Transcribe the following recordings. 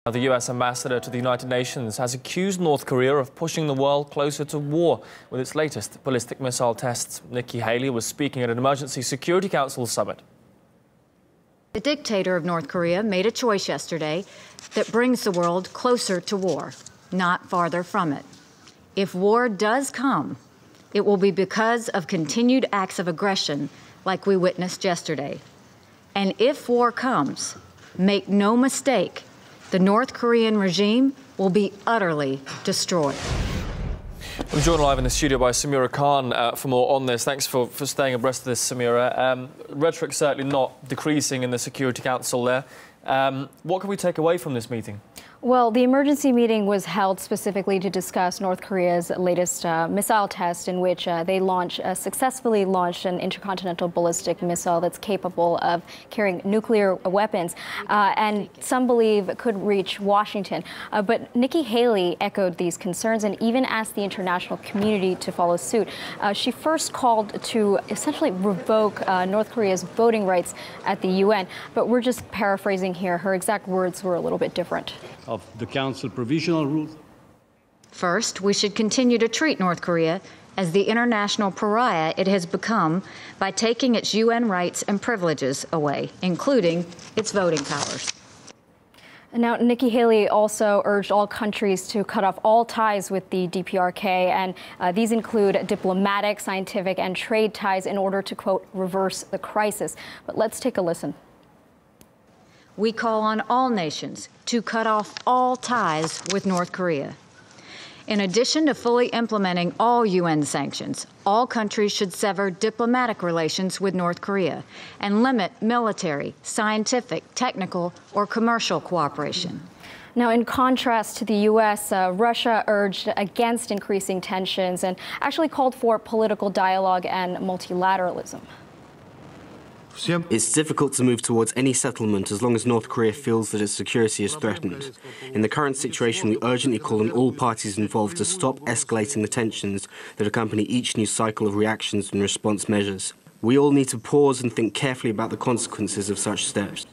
The U.S. ambassador to the United Nations has accused North Korea of pushing the world closer to war with its latest ballistic missile tests. Nikki Haley was speaking at an Emergency Security Council summit. The dictator of North Korea made a choice yesterday that brings the world closer to war, not farther from it. If war does come, it will be because of continued acts of aggression like we witnessed yesterday. And if war comes, make no mistake, the North Korean regime will be utterly destroyed. I'm joined live in the studio by Samira Khan for more on this. Thanks for staying abreast of this, Samira. Rhetoric certainly not decreasing in the Security Council there. What can we take away from this meeting? Well, the emergency meeting was held specifically to discuss North Korea's latest missile test, in which they successfully launched an intercontinental ballistic missile that's capable of carrying nuclear weapons, and some believe could reach Washington. But Nikki Haley echoed these concerns and even asked the international community to follow suit. She first called to essentially revoke North Korea's voting rights at the UN, but we're just paraphrasing here. Her exact words were a little bit different. Of the Council provisional rules. First, we should continue to treat North Korea as the international pariah it has become by taking its UN rights and privileges away, including its voting powers. Now, Nikki Haley also urged all countries to cut off all ties with the DPRK, and these include diplomatic, scientific, and trade ties in order to, quote, reverse the crisis. But let's take a listen. We call on all nations to cut off all ties with North Korea. In addition to fully implementing all UN sanctions, all countries should sever diplomatic relations with North Korea and limit military, scientific, technical, or commercial cooperation. Now, in contrast to the U.S., Russia urged against increasing tensions and actually called for political dialogue and multilateralism. It's difficult to move towards any settlement as long as North Korea feels that its security is threatened. In the current situation, we urgently call on all parties involved to stop escalating the tensions that accompany each new cycle of reactions and response measures. We all need to pause and think carefully about the consequences of such steps.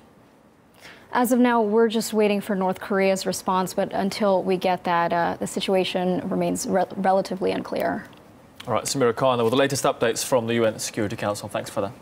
As of now, we're just waiting for North Korea's response, but until we get that, the situation remains relatively unclear. All right, Samira Khan with the latest updates from the UN Security Council. Thanks for that.